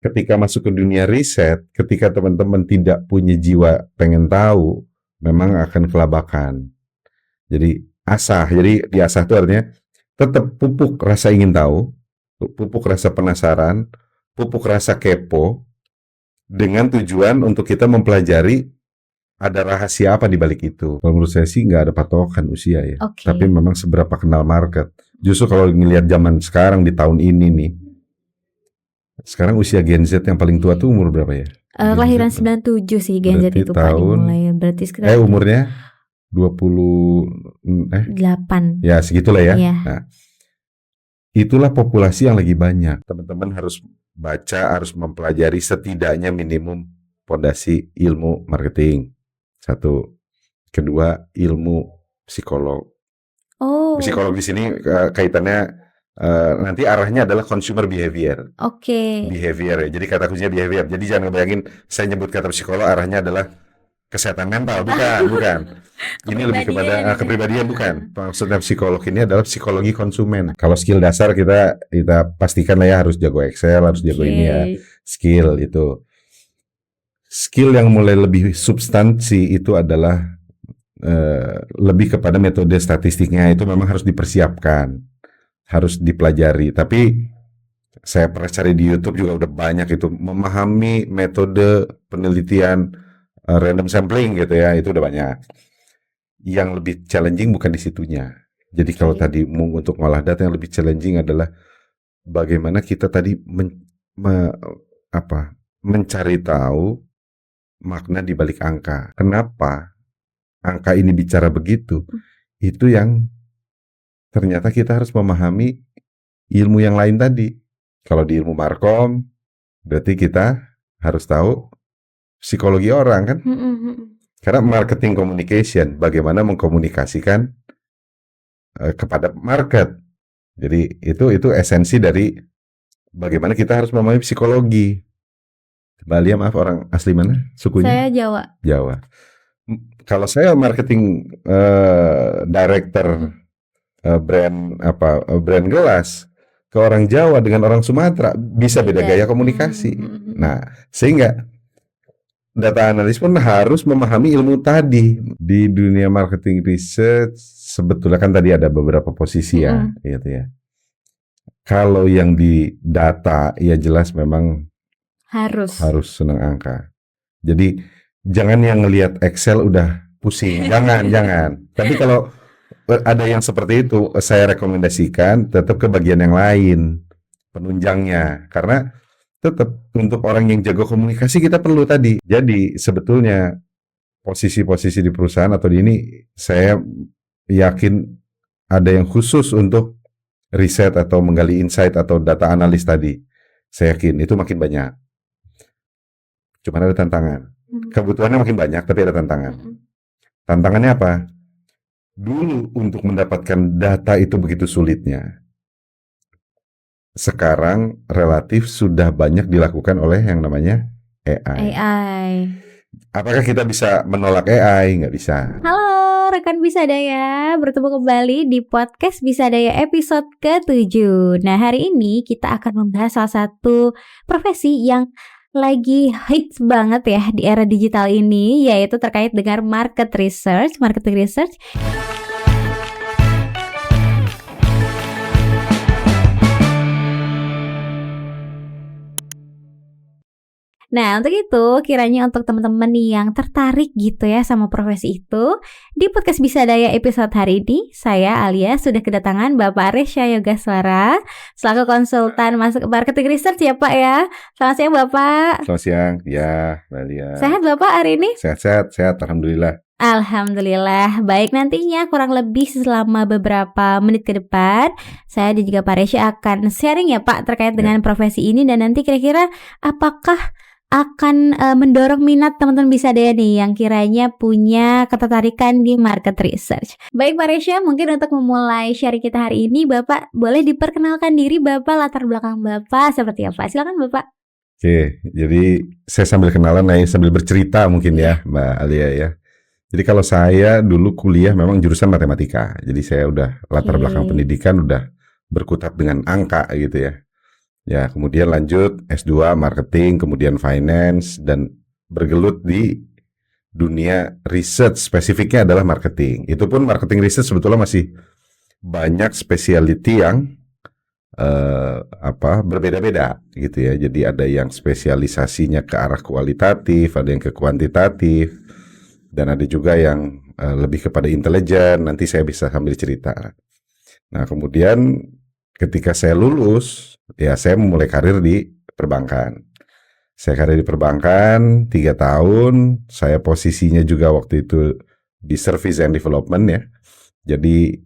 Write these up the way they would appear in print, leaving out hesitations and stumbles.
ketika masuk ke dunia riset, ketika teman-teman tidak punya jiwa pengen tahu, memang akan kelabakan. Jadi asah, jadi diasah itu artinya tetap pupuk rasa ingin tahu, pupuk rasa penasaran, pupuk rasa kepo, dengan tujuan untuk kita mempelajari ada rahasia apa di balik itu. Kalau menurut saya sih nggak ada patokan usia ya. Oke. Tapi memang seberapa kenal market. Justru kalau ngelihat zaman sekarang di tahun ini nih, sekarang usia Gen Z yang paling tua tuh umur berapa ya? Kelahiran Gen Z 97 sih Gen Z berarti itu Pak tahun dimulai. Berarti sekitar umurnya 20 8. ya segitulah ya. Iya. Nah, itulah populasi yang lagi banyak. Teman-teman harus baca, harus mempelajari setidaknya minimum fondasi ilmu marketing. Satu. Kedua, ilmu psikolog. Oh. Psikolog di sini kaitannya nanti arahnya adalah consumer behavior. Oke. Behavior ya. Jadi kata kuncinya behavior. Jadi jangan ngebayangin saya nyebut kata psikolog arahnya adalah kesehatan mental, bukan. Ini lebih kepada kepribadian, bukan. Maksudnya psikolog ini adalah psikologi konsumen. Kalau skill dasar kita pastikan lah ya, harus jago Excel, harus jago ini ya, skill itu. Skill yang mulai lebih substansi itu adalah lebih kepada metode statistiknya, itu memang harus dipersiapkan, harus dipelajari. Tapi saya pernah cari di YouTube juga udah banyak itu, memahami metode penelitian random sampling gitu ya, itu udah banyak. Yang lebih challenging bukan di situnya. Jadi kalau tadi untuk ngolah data, yang lebih challenging adalah bagaimana kita tadi mencari tahu makna di balik angka. Kenapa angka ini bicara begitu? Itu yang ternyata kita harus memahami ilmu yang lain tadi. Kalau di ilmu markom, berarti kita harus tahu psikologi orang kan? Karena marketing communication, bagaimana mengkomunikasikan kepada market. Jadi itu esensi dari bagaimana kita harus memahami psikologi. Balia, maaf, orang asli mana sukunya? Saya Jawa. Jawa. Kalau saya marketing director brand gelas ke orang Jawa dengan orang Sumatera bisa beda gaya komunikasi. Nah, sehingga data analis pun harus memahami ilmu tadi. Di dunia marketing research sebetulnya kan tadi ada beberapa posisi ya, gitu ya. Kalau yang di data ya jelas memang harus senang angka. Jadi jangan yang ngelihat Excel udah pusing, jangan. Tapi kalau ada yang seperti itu, saya rekomendasikan tetap ke bagian yang lain, penunjangnya, karena tetap untuk orang yang jago komunikasi kita perlu tadi. Jadi sebetulnya posisi-posisi di perusahaan atau di ini, saya yakin ada yang khusus untuk riset atau menggali insight atau data analis tadi. Saya yakin itu makin banyak. Cuman ada tantangan. Kebutuhannya makin banyak, tapi ada tantangan. Tantangannya apa? Dulu untuk mendapatkan data itu begitu sulitnya. Sekarang relatif sudah banyak dilakukan oleh yang namanya AI. Apakah kita bisa menolak AI? Nggak bisa. Halo rekan Bisadaya, bertemu kembali di podcast Bisadaya episode ke-7. Nah, hari ini kita akan membahas salah satu profesi yang lagi hits banget ya di era digital ini, yaitu terkait dengan marketing research. Nah, untuk itu, kiranya untuk teman-teman yang tertarik gitu ya sama profesi itu, di podcast Bisadaya episode hari ini, saya Alia sudah kedatangan Bapak Resya Yogaswara selaku konsultan masuk marketing research ya Pak ya. Selamat siang Bapak. Selamat siang, ya Mbak Alia. Sehat Bapak hari ini? Sehat, alhamdulillah. Alhamdulillah, baik. Nantinya kurang lebih selama beberapa menit ke depan, saya dan juga Pak Resya akan sharing ya Pak terkait dengan profesi ini, dan nanti kira-kira apakah akan mendorong minat teman-teman Bisadaya nih yang kiranya punya ketertarikan di market research. Baik Pak Resya, mungkin untuk memulai sharing kita hari ini, Bapak boleh diperkenalkan diri Bapak, latar belakang Bapak seperti apa? Silakan Bapak. Oke, jadi saya sambil kenalan nih, sambil bercerita mungkin ya Mbak Alia ya. Jadi kalau saya dulu kuliah memang jurusan matematika, jadi saya udah latar belakang pendidikan udah berkutat dengan angka gitu ya. Ya, kemudian lanjut S2 marketing, kemudian finance, dan bergelut di dunia research, spesifiknya adalah marketing. Itu pun marketing research sebetulnya masih banyak specialty yang berbeda-beda gitu ya. Jadi ada yang spesialisasinya ke arah kualitatif, ada yang ke kuantitatif, dan ada juga yang lebih kepada intelijen. Nanti saya bisa sambil cerita. Nah, kemudian ketika saya lulus, ya saya memulai karir di perbankan. Saya karir di perbankan 3 tahun. Saya posisinya juga waktu itu di service and development ya. Jadi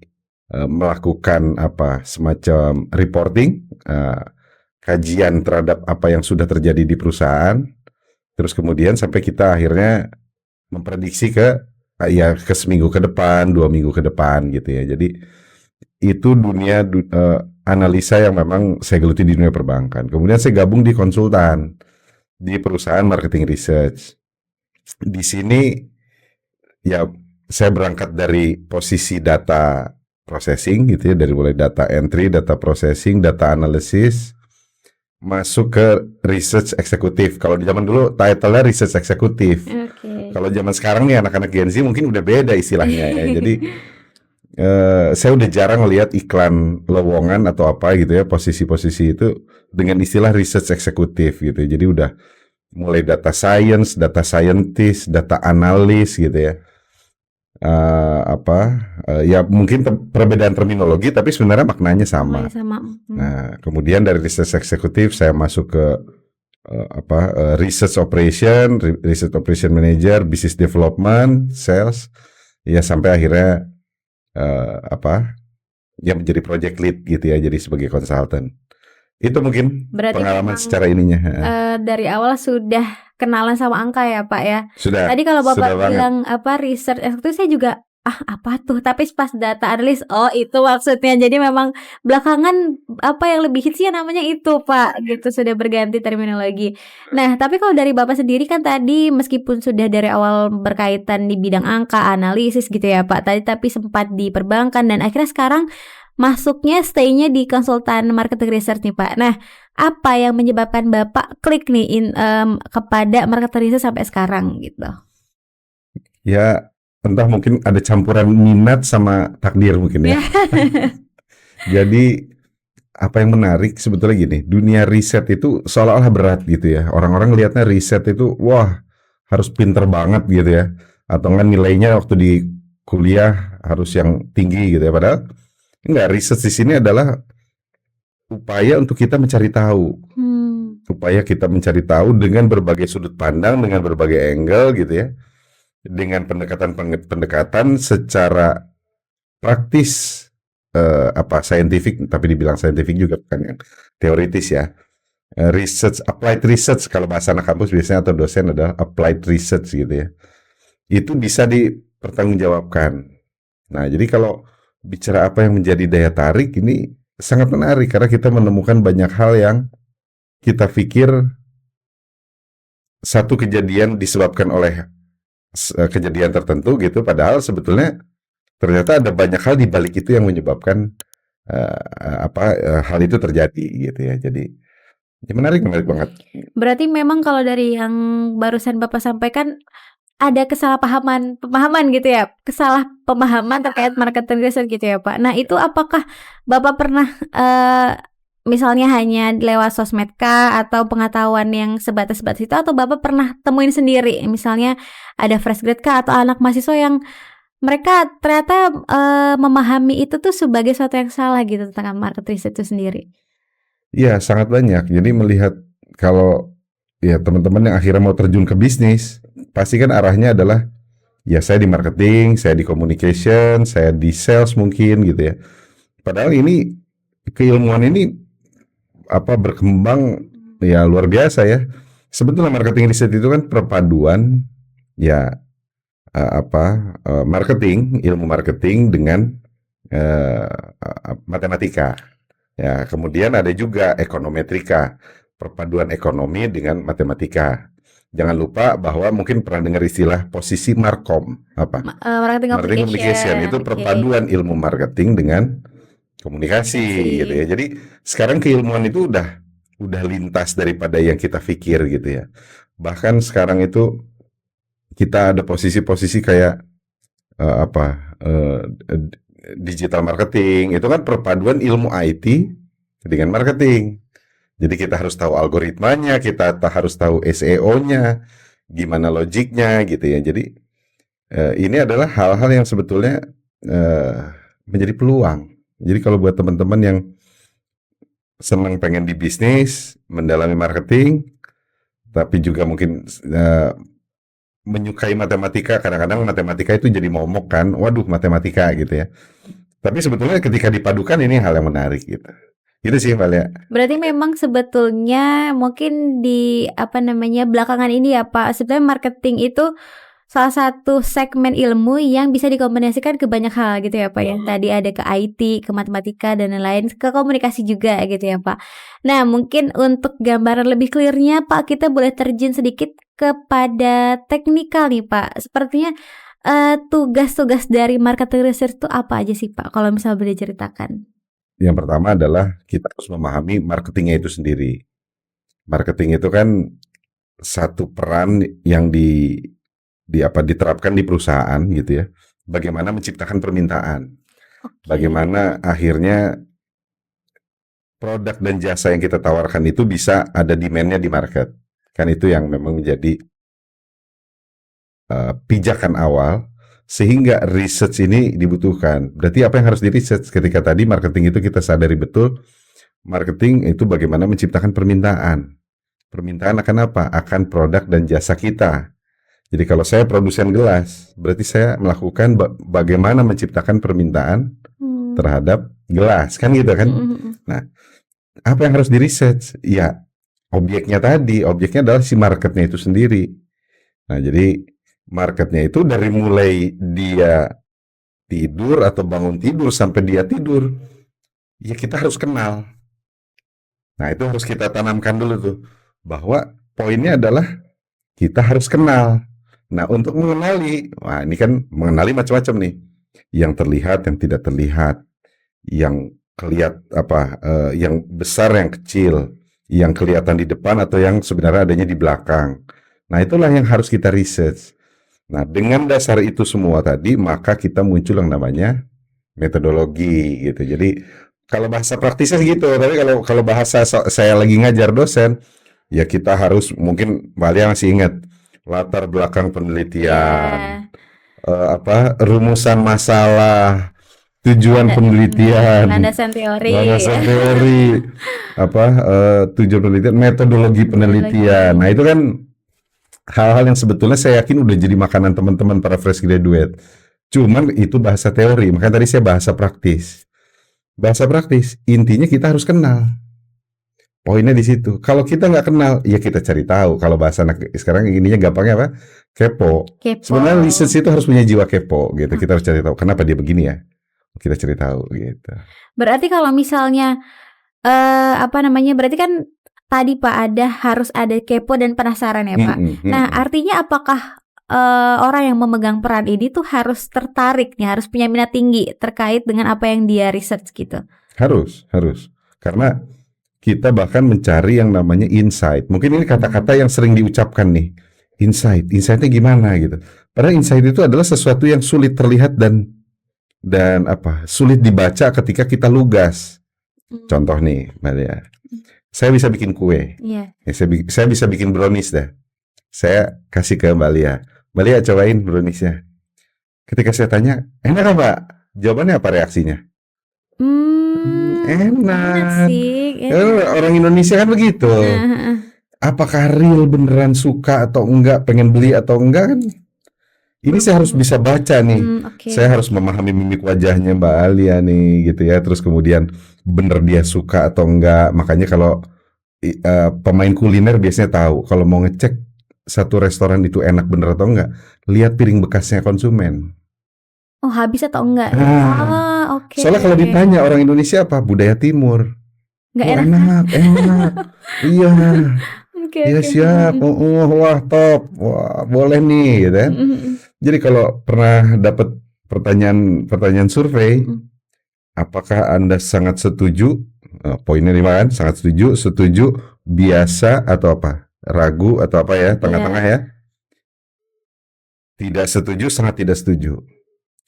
melakukan semacam reporting, kajian terhadap apa yang sudah terjadi di perusahaan. Terus kemudian sampai kita akhirnya memprediksi ke seminggu ke depan, 2 minggu ke depan gitu ya. Jadi itu dunia analisa yang memang saya geluti di dunia perbankan. Kemudian saya gabung di konsultan di perusahaan marketing research. Di sini ya saya berangkat dari posisi data processing gitu ya, dari mulai data entry, data processing, data analysis, masuk ke research eksekutif. Kalau di zaman dulu title-nya research eksekutif. Kalau zaman sekarang nih anak-anak Gen Z mungkin udah beda istilahnya ya. Jadi saya udah jarang lihat iklan lowongan atau apa gitu ya, posisi-posisi itu dengan istilah research eksekutif gitu. Jadi udah mulai data science, data scientist, data analis gitu ya. Ya mungkin perbedaan terminologi tapi sebenarnya maknanya sama. Nah, kemudian dari research eksekutif saya masuk ke research operation manager, business development, sales, ya sampai akhirnya ya menjadi project lead gitu ya, jadi sebagai konsultan. Itu mungkin berarti pengalaman secara ininya. Dari awal sudah kenalan sama angka ya Pak ya. Sudah. Tadi kalau Bapak bilang research itu saya juga apa tuh? Tapi pas data analis, oh itu maksudnya. Jadi memang belakangan yang lebih hits ya namanya itu Pak. Gitu sudah berganti terminologi. Nah tapi kalau dari Bapak sendiri kan tadi meskipun sudah dari awal berkaitan di bidang angka analisis gitu ya Pak. Tapi sempat di perbankan dan akhirnya sekarang masuknya stay-nya di konsultan marketing research nih Pak. Nah, apa yang menyebabkan Bapak klik nih kepada marketing research sampai sekarang gitu? Ya, entah mungkin ada campuran minat sama takdir mungkin ya. Jadi apa yang menarik sebetulnya gini, dunia riset itu seolah-olah berat gitu ya. Orang-orang lihatnya riset itu wah harus pinter banget gitu ya. Atau kan nilainya waktu di kuliah harus yang tinggi gitu ya. Padahal enggak, riset di sini adalah upaya untuk kita mencari tahu. Upaya kita mencari tahu dengan berbagai sudut pandang, dengan berbagai angle gitu ya. Dengan pendekatan secara praktis, scientific, tapi dibilang scientific juga bukan yang teoritis ya. Research, applied research kalau bahasa anak kampus biasanya atau dosen adalah applied research gitu ya. Itu bisa dipertanggungjawabkan. Nah, jadi kalau bicara apa yang menjadi daya tarik ini sangat menarik karena kita menemukan banyak hal yang kita pikir satu kejadian disebabkan oleh kejadian tertentu gitu, padahal sebetulnya ternyata ada banyak hal di balik itu yang menyebabkan hal itu terjadi gitu ya. Jadi ya menarik banget. Berarti memang kalau dari yang barusan Bapak sampaikan ada pemahaman gitu ya, pemahaman terkait marketing research gitu ya Pak. Nah itu apakah Bapak pernah misalnya hanya lewat sosmed kah atau pengetahuan yang sebatas itu, atau Bapak pernah temuin sendiri misalnya ada fresh grad kah atau anak mahasiswa yang mereka ternyata memahami itu tuh sebagai sesuatu yang salah gitu tentang marketing research itu sendiri? Iya sangat banyak. Jadi melihat kalau ya teman-teman yang akhirnya mau terjun ke bisnis, pasti kan arahnya adalah ya saya di marketing, saya di communication, saya di sales mungkin gitu ya. Padahal ini keilmuan ini berkembang ya luar biasa ya. Sebetulnya marketing research itu kan perpaduan ya marketing, ilmu marketing dengan matematika. Ya, kemudian ada juga ekonometrika, perpaduan ekonomi dengan matematika. Jangan lupa bahwa mungkin pernah dengar istilah posisi Markom, marketing communication. Itu perpaduan ilmu marketing dengan komunikasi gitu ya. Jadi sekarang keilmuan itu udah lintas daripada yang kita pikir gitu ya. Bahkan sekarang itu kita ada posisi-posisi kayak digital marketing, itu kan perpaduan ilmu IT dengan marketing. Jadi kita harus tahu algoritmanya, kita harus tahu SEO-nya, gimana logiknya gitu ya. Jadi ini adalah hal-hal yang sebetulnya menjadi peluang. Jadi kalau buat teman-teman yang senang pengen di bisnis, mendalami marketing, tapi juga mungkin menyukai matematika, kadang-kadang matematika itu jadi momok kan, waduh matematika gitu ya. Tapi sebetulnya ketika dipadukan ini hal yang menarik gitu. Gitu sih Mbak Lia. Berarti memang sebetulnya mungkin di belakangan ini ya Pak, sebenarnya marketing itu salah satu segmen ilmu yang bisa dikombinasikan ke banyak hal gitu ya Pak ya. Tadi ada ke IT, ke matematika dan lain-lain, ke komunikasi juga gitu ya Pak. Nah, mungkin untuk gambaran lebih clear-nya Pak, kita boleh terjun sedikit kepada teknikal nih Pak. Sepertinya tugas-tugas dari marketing research itu apa aja sih Pak, kalau misalnya boleh ceritakan? Yang pertama adalah kita harus memahami marketingnya itu sendiri. Marketing itu kan satu peran yang diterapkan di perusahaan gitu ya. Bagaimana menciptakan permintaan. Bagaimana akhirnya produk dan jasa yang kita tawarkan itu bisa ada demand-nya di market. Kan itu yang memang menjadi pijakan awal, sehingga research ini dibutuhkan. Berarti apa yang harus di research? Ketika tadi marketing itu kita sadari betul, marketing itu bagaimana menciptakan permintaan. Permintaan akan apa? Akan produk dan jasa kita. Jadi kalau saya produsen gelas, berarti saya melakukan bagaimana menciptakan permintaan terhadap gelas, kan gitu kan? Nah, apa yang harus di research? Ya, objeknya adalah si marketnya itu sendiri. Nah, jadi marketnya itu dari mulai dia tidur atau bangun tidur sampai dia tidur, ya kita harus kenal. Nah, itu harus kita tanamkan dulu tuh, bahwa poinnya adalah kita harus kenal. Nah, untuk mengenali, wah ini kan mengenali macam-macam nih, yang terlihat, yang tidak terlihat, yang yang besar, yang kecil, yang kelihatan di depan atau yang sebenarnya adanya di belakang. Nah, itulah yang harus kita research. Nah, dengan dasar itu semua tadi, maka kita muncul yang namanya metodologi gitu. Jadi kalau bahasa praktisnya gitu, tapi kalau bahasa saya lagi ngajar dosen, ya kita harus, mungkin Mbak Lia masih ingat latar belakang penelitian, rumusan masalah, tujuan penelitian, landasan teori, tujuan penelitian, metodologi penelitian. Nah, itu kan hal-hal yang sebetulnya saya yakin udah jadi makanan teman-teman para fresh graduate. Cuman itu bahasa teori, makanya tadi saya bahasa praktis. Bahasa praktis, intinya kita harus kenal. Poinnya di situ. Kalau kita nggak kenal, ya kita cari tahu. Kalau bahasa anak sekarang ininya gampangnya apa? Kepo. Sebenarnya research itu harus punya jiwa kepo gitu. Kita harus cari tahu kenapa dia begini ya. Kita cari tahu gitu. Berarti kalau misalnya berarti kan tadi Pak harus ada kepo dan penasaran ya Pak. Nah, artinya apakah orang yang memegang peran ini tuh harus tertarik nih, harus punya minat tinggi terkait dengan apa yang dia research gitu? Harus. Karena kita bahkan mencari yang namanya insight. Mungkin ini kata-kata yang sering diucapkan nih. Insightnya gimana gitu. Padahal insight itu adalah sesuatu yang sulit terlihat dan sulit dibaca ketika kita lugas. Contoh nih, Mbak Lia. Saya bisa bikin kue. Saya bisa bikin brownies dah. Saya kasih ke Mbak Lia. Mbak Lia cobain browniesnya. Ketika saya tanya, enak apa? Jawabannya apa reaksinya? Enak sih. Orang Indonesia kan begitu. Apakah real beneran suka atau enggak, pengen beli atau enggak kan? Ini saya harus bisa baca nih. Saya harus memahami mimik wajahnya Mbak Alia nih gitu ya. Terus kemudian bener dia suka atau enggak. Makanya kalau pemain kuliner biasanya tahu kalau mau ngecek satu restoran itu enak bener atau enggak, lihat piring bekasnya konsumen. Oh, habis atau enggak? Soalnya kalau ditanya orang Indonesia apa? Budaya Timur. Nggak enak. Iya. Iya siap. Wah top. Wah boleh nih, gitu kan? Jadi kalau pernah dapat pertanyaan survei, apakah Anda sangat setuju? Poinnya 5 kan? Sangat setuju, biasa atau apa? Ragu atau apa ya? Tengah-tengah ya? Tidak setuju, sangat tidak setuju.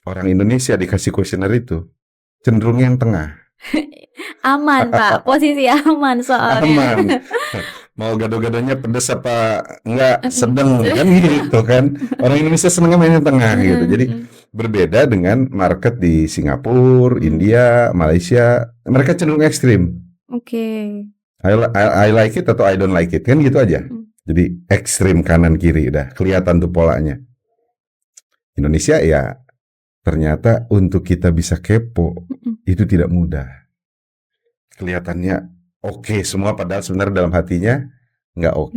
Orang Indonesia dikasih kuesioner itu cenderung yang tengah. Aman Pak, posisi aman soalnya. Aman. Mau gado-gadonya pedes apa enggak, sedang kan gitu kan. Orang Indonesia senangnya main yang tengah gitu. Jadi berbeda dengan market di Singapura, India, Malaysia, mereka cenderung ekstrim. Oke. I like it atau I don't like it kan gitu aja. Jadi ekstrim kanan kiri udah kelihatan tuh polanya. Indonesia ya ternyata untuk kita bisa kepo itu tidak mudah. Kelihatannya oke semua padahal sebenarnya dalam hatinya nggak oke.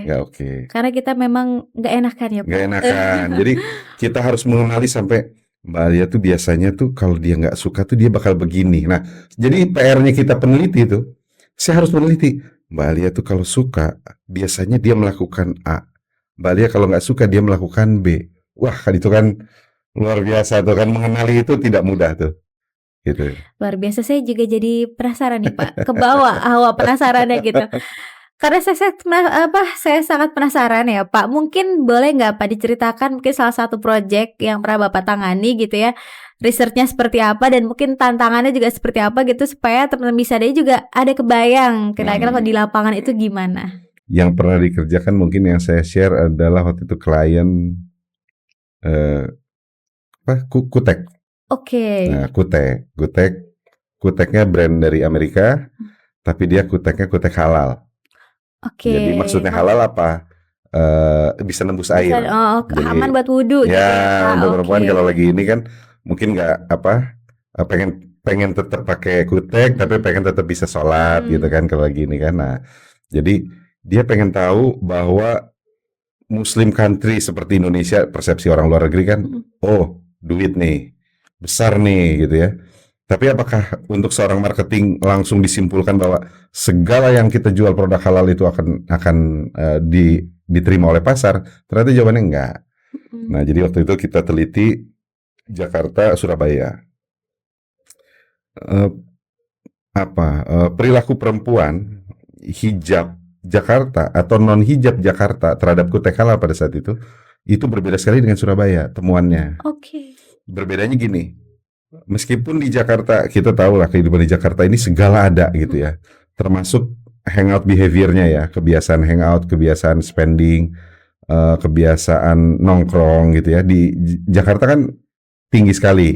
Nggak oke. Karena kita memang nggak enakan ya Pak. Nggak enakan. Jadi kita harus mengenali sampai Mbak Alia tuh biasanya tuh kalau dia nggak suka tuh dia bakal begini. Nah, jadi PR-nya kita peneliti itu, saya harus meneliti. Mbak Alia tuh kalau suka biasanya dia melakukan A. Mbak Alia kalau nggak suka dia melakukan B. Wah, kan itu kan luar biasa tuh kan, mengenali itu tidak mudah tuh. Gitu. Luar biasa, saya juga jadi penasaran nih Pak, ke bawah hawa penasarannya gitu. Karena saya sangat penasaran ya Pak. Mungkin boleh nggak Pak diceritakan mungkin salah satu project yang pernah Bapak tangani gitu ya, risetnya seperti apa dan mungkin tantangannya juga seperti apa gitu, supaya teman-teman bisa deh juga ada kebayang kira-kira kalau di lapangan itu gimana. Yang pernah dikerjakan mungkin yang saya share adalah waktu itu klien Kutek. Oke. Nah, Kuteknya brand dari Amerika, tapi dia kuteknya kutek halal. Oke. Jadi maksudnya halal apa? Bisa nembus air. Jadi, aman buat wudhu. Ya, untuk perempuan kalau lagi ini kan mungkin nggak pengen tetap pakai kutek, tapi pengen tetap bisa sholat gitu kan kalau lagi ini kan. Nah, jadi dia pengen tahu bahwa Muslim country seperti Indonesia, persepsi orang luar negeri kan, oh duit nih besar nih gitu ya. Tapi apakah untuk seorang marketing langsung disimpulkan bahwa segala yang kita jual produk halal itu akan diterima oleh pasar? Ternyata jawabannya enggak. Nah, jadi waktu itu kita teliti Jakarta, Surabaya. Perilaku perempuan hijab Jakarta atau non hijab Jakarta terhadap kutek halal pada saat itu berbeda sekali dengan Surabaya temuannya. Oke. Berbedanya gini, meskipun di Jakarta kita tahu lah kehidupan di Jakarta ini segala ada gitu ya, termasuk hangout behaviornya ya, kebiasaan hangout, kebiasaan spending, kebiasaan nongkrong gitu ya, di Jakarta kan tinggi sekali.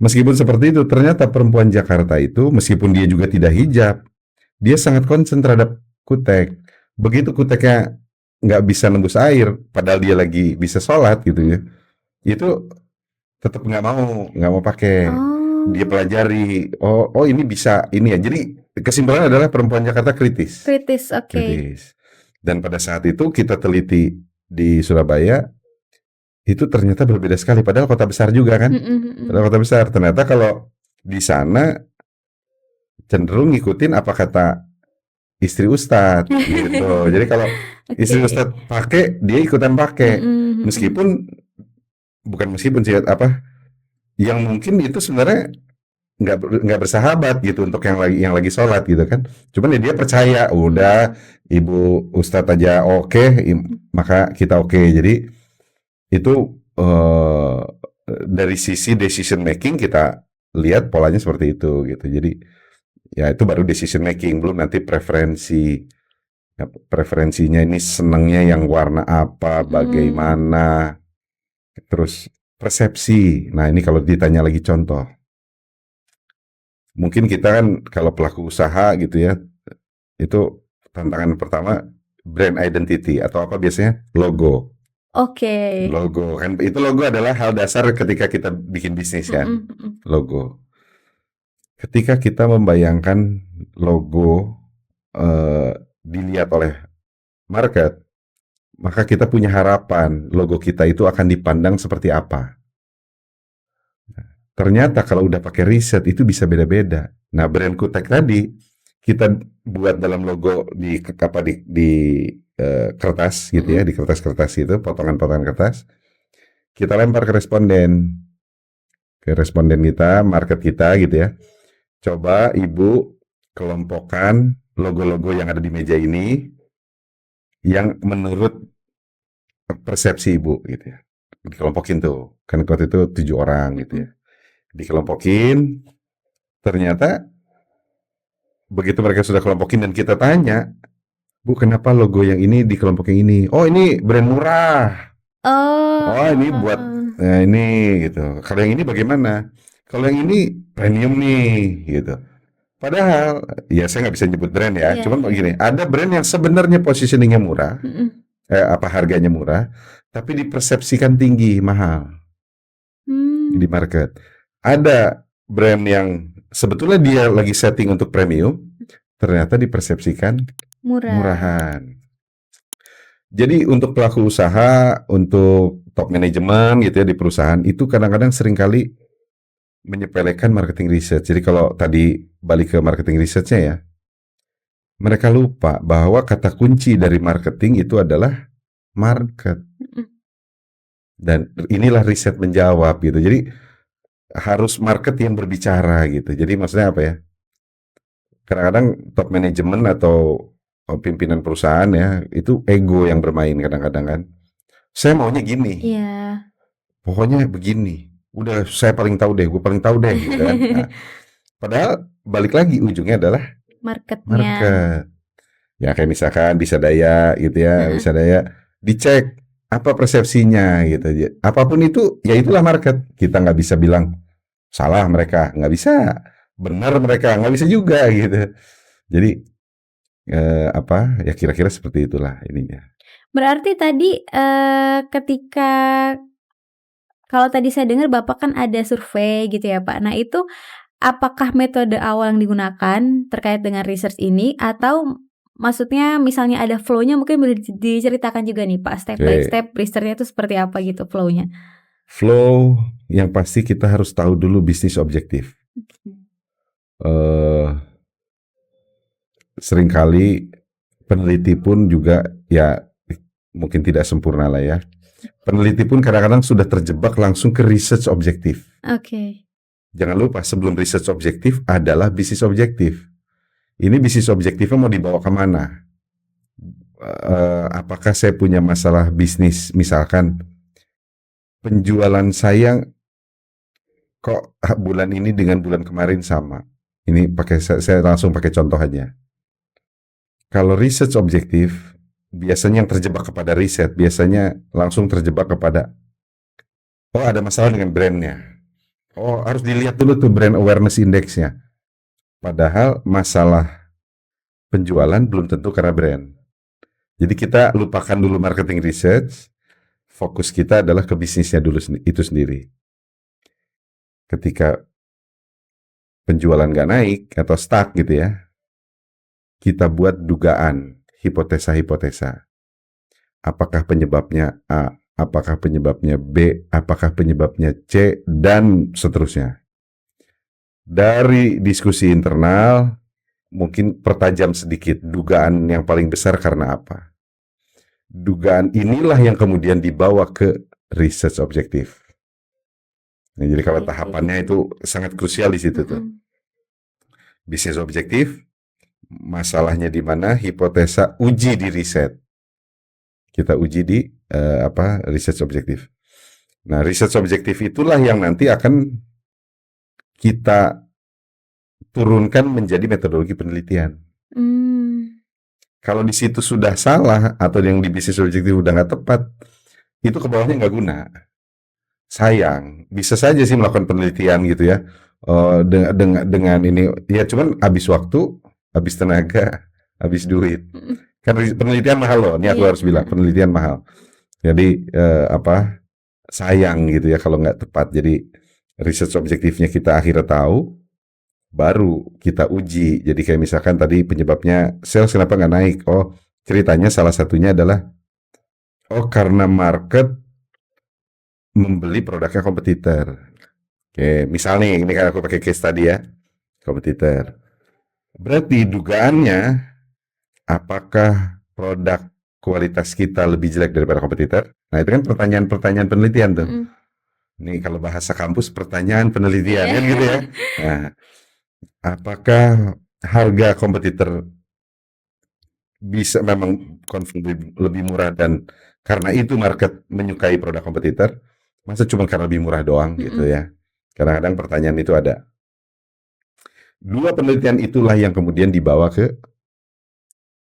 Meskipun seperti itu, ternyata perempuan Jakarta itu meskipun dia juga tidak hijab, dia sangat konsen terhadap kutek. Begitu kuteknya nggak bisa nembus air, padahal dia lagi bisa sholat gitu ya, itu tetap nggak mau pakai. Dia pelajari, oh ini bisa ini ya. Jadi kesimpulannya adalah perempuan Jakarta kritis. Oke. Dan pada saat itu kita teliti di Surabaya, itu ternyata berbeda sekali. Padahal kota besar juga kan. Padahal kota besar. Ternyata kalau di sana cenderung ngikutin apa kata istri ustadz gitu. Jadi kalau istri ustadz pakai, dia ikutan pakai. Bukan meskipun sih yang mungkin itu sebenarnya nggak bersahabat gitu untuk yang lagi sholat gitu kan. Cuman ya dia percaya, udah ibu ustadz aja oke, maka kita oke. Jadi itu dari sisi decision making kita lihat polanya seperti itu gitu. Jadi ya itu baru decision making, belum nanti preferensinya ini senangnya yang warna apa, bagaimana. Terus persepsi. Nah, ini kalau ditanya lagi contoh. Mungkin kita kan kalau pelaku usaha gitu ya, itu tantangan pertama brand identity atau apa biasanya logo. Oke. Logo kan itu logo adalah hal dasar ketika kita bikin bisnis kan. Logo. Ketika kita membayangkan logo dilihat oleh market, maka kita punya harapan logo kita itu akan dipandang seperti apa. Ternyata kalau udah pakai riset itu bisa beda-beda. Nah, brand kutek tadi kita buat dalam logo di kertas gitu ya, di kertas-kertas itu, potongan-potongan kertas. Kita lempar ke responden kita, market kita gitu ya. Coba ibu kelompokkan logo-logo yang ada di meja ini yang menurut persepsi ibu gitu ya. Dikelompokin tuh, kan waktu itu 7 orang gitu ya. Dikelompokin, ternyata begitu mereka sudah kelompokin dan kita tanya, Bu, kenapa logo yang ini di kelompok yang ini? Oh, ini brand murah. Oh, ini buat ini gitu. Kalau yang ini bagaimana? Kalau yang ini premium nih gitu. Padahal ya saya nggak bisa nyebut brand ya. Iya, Cuman iya. begini, ada brand yang sebenarnya positioningnya murah, apa harganya murah, tapi dipersepsikan tinggi, mahal di market. Ada brand yang sebetulnya dia lagi setting untuk premium, ternyata dipersepsikan murahan. Jadi untuk pelaku usaha, untuk top manajemen gitu ya di perusahaan itu kadang-kadang seringkali menyepelekan marketing research. Jadi kalau tadi balik ke marketing research-nya ya, mereka lupa bahwa kata kunci dari marketing itu adalah market. Dan inilah riset menjawab gitu. Jadi harus market yang berbicara gitu. Jadi maksudnya apa ya? Kadang-kadang top manajemen atau pimpinan perusahaan ya, itu ego yang bermain kadang-kadang kan. Saya maunya gini. Iya. Pokoknya begini. Udah saya paling tahu deh, gue paling tahu deh gitu kan. Nah, padahal balik lagi ujungnya adalah Marketnya. market. Ya kayak misalkan bisa daya gitu ya, bisa daya dicek apa persepsinya gitu. Apapun itu, ya itulah market. Kita nggak bisa bilang salah mereka, nggak bisa. Benar mereka, nggak bisa juga gitu. Jadi apa ya kira-kira seperti itulah ininya. Berarti tadi ketika kalau tadi saya dengar Bapak kan ada survei gitu ya Pak. Nah itu apakah metode awal yang digunakan terkait dengan research ini atau maksudnya misalnya ada flow-nya mungkin boleh diceritakan juga nih Pak step by step research-nya itu seperti apa gitu flow-nya? Flow yang pasti kita harus tahu dulu bisnis objektif. Seringkali peneliti pun juga ya mungkin tidak sempurna lah ya. Peneliti pun kadang-kadang sudah terjebak langsung ke research objektif. Oke. Jangan lupa sebelum research objektif adalah bisnis objektif. Ini bisnis objektifnya mau dibawa kemana? Apakah saya punya masalah bisnis misalkan penjualan saya kok bulan ini dengan bulan kemarin sama? Ini pakai saya langsung pakai contoh aja. Kalau research objektif, biasanya yang terjebak kepada riset, biasanya langsung terjebak kepada, oh ada masalah dengan brandnya. Oh harus dilihat dulu tuh brand awareness index-nya. Padahal masalah penjualan belum tentu karena brand. Jadi kita lupakan dulu marketing research, fokus kita adalah ke bisnisnya dulu itu sendiri. Ketika penjualan nggak naik atau stuck gitu ya, kita buat dugaan, hipotesa-hipotesa. Apakah penyebabnya A, apakah penyebabnya B, apakah penyebabnya C, dan seterusnya. Dari diskusi internal, mungkin pertajam sedikit dugaan yang paling besar karena apa. Dugaan inilah yang kemudian dibawa ke research objektif. Nah, jadi kalau tahapannya itu sangat krusial di situ tuh. Bisnis objektif, masalahnya di mana, hipotesa, uji di riset. Kita uji di research objektif. Nah, research objektif itulah yang nanti akan kita turunkan menjadi metodologi penelitian. Kalau di situ sudah salah atau yang di bisnis objektif udah nggak tepat, itu ke bawahnya nggak guna. Sayang, bisa saja sih melakukan penelitian gitu ya, dengan ini, ya cuman habis waktu, habis tenaga, habis duit. Kan penelitian mahal loh, ini aku harus bilang penelitian mahal. Jadi sayang gitu ya kalau nggak tepat. Jadi research objektifnya kita akhirnya tahu, baru kita uji. Jadi kayak misalkan tadi penyebabnya sales kenapa nggak naik? Oh ceritanya salah satunya adalah karena market membeli produknya kompetitor. Oke, misalnya ini kan aku pakai case tadi ya, kompetitor. Berarti dugaannya apakah produk kualitas kita lebih jelek daripada kompetitor? Nah itu kan pertanyaan-pertanyaan penelitian tuh. Nih kalau bahasa kampus pertanyaan penelitian kan gitu ya. Nah, apakah harga kompetitor bisa memang lebih murah, dan karena itu market menyukai produk kompetitor, masa cuma karena lebih murah doang gitu ya. Kadang-kadang pertanyaan itu ada. Dua penelitian itulah yang kemudian dibawa ke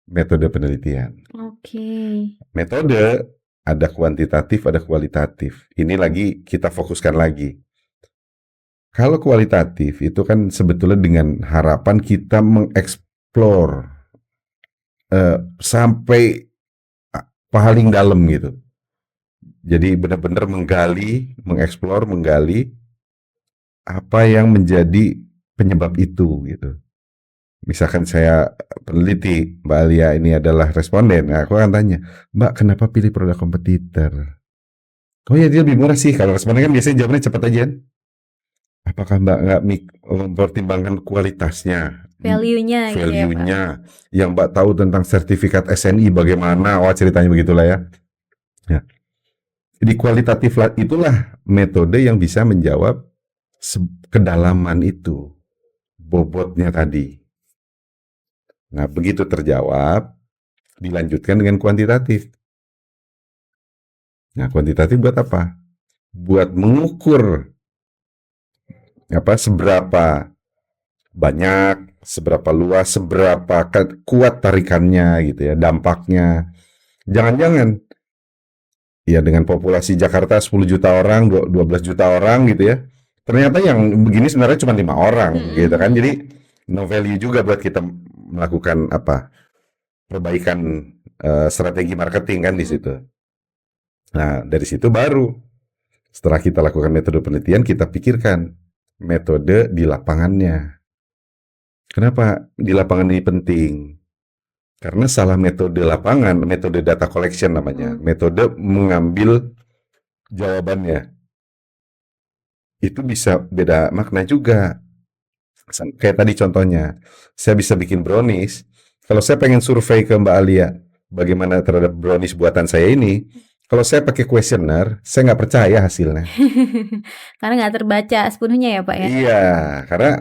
metode penelitian. Oke. Metode ada kuantitatif, ada kualitatif. Ini lagi kita fokuskan lagi. Kalau kualitatif itu kan sebetulnya dengan harapan kita mengeksplor sampai paling dalam gitu. Jadi benar-benar mengeksplor, menggali apa yang menjadi penyebab itu gitu. Misalkan saya peneliti, Mbak Alia ini adalah responden, nah, aku akan tanya, Mbak kenapa pilih produk kompetitor? Oh ya dia lebih murah sih. Kalau responden kan biasanya jawabnya cepat aja. Apakah Mbak nggak mempertimbangkan kualitasnya, Value-nya gitu ya, Pak. value-nya, yang Mbak tahu tentang sertifikat SNI bagaimana? Wah ceritanya begitulah ya. Ya. Jadi kualitatif itulah metode yang bisa menjawab kedalaman itu, bobotnya tadi. Nah, begitu terjawab, dilanjutkan dengan kuantitatif. Nah, kuantitatif buat apa? Buat mengukur seberapa banyak, seberapa luas, seberapa kuat tarikannya gitu ya, dampaknya. Jangan-jangan ya dengan populasi Jakarta 10 juta orang, 12 juta orang gitu ya. Ternyata yang begini sebenarnya cuma 5 orang gitu kan. Jadi no value juga buat kita melakukan perbaikan strategi marketing kan di situ. Nah, dari situ baru setelah kita lakukan metode penelitian, kita pikirkan metode di lapangannya. Kenapa di lapangan ini penting? Karena salah metode lapangan, metode data collection namanya, metode mengambil jawabannya, itu bisa beda makna juga. Kayak tadi contohnya, saya bisa bikin brownies. Kalau saya pengen survei ke Mbak Alia, bagaimana terhadap brownies buatan saya ini, kalau saya pakai kuesioner, saya nggak percaya hasilnya. Karena nggak terbaca sepenuhnya ya, Pak ya? Iya, karena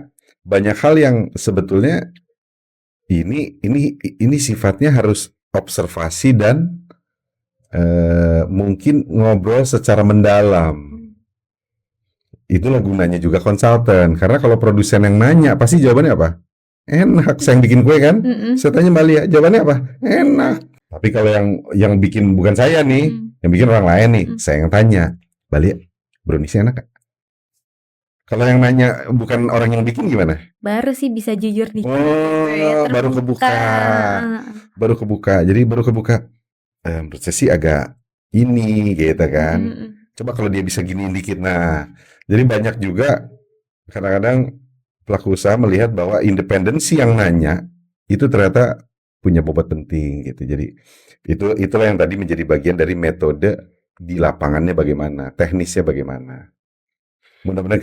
banyak hal yang sebetulnya ini sifatnya harus observasi dan mungkin ngobrol secara mendalam. Itulah gunanya juga konsultan. Karena kalau produsen yang nanya, pasti jawabannya apa? Enak. Saya yang bikin kue kan? Saya tanya Mbak Lia, jawabannya apa? Enak. Tapi kalau yang bikin bukan saya nih, yang bikin orang lain nih, saya yang tanya, Mbak Lia, browniesnya enak gak? Kalau yang nanya bukan orang yang bikin gimana? Baru sih bisa jujur nih. Baru kebuka. Baru kebuka. Jadi baru kebuka. Menurut saya sih agak ini gitu kan. Coba kalau dia bisa giniin dikit. Nah, jadi banyak juga kadang-kadang pelaku usaha melihat bahwa independensi yang nanya itu ternyata punya bobot penting gitu. Jadi itulah yang tadi menjadi bagian dari metode di lapangannya bagaimana, teknisnya bagaimana. Mudah-mudahan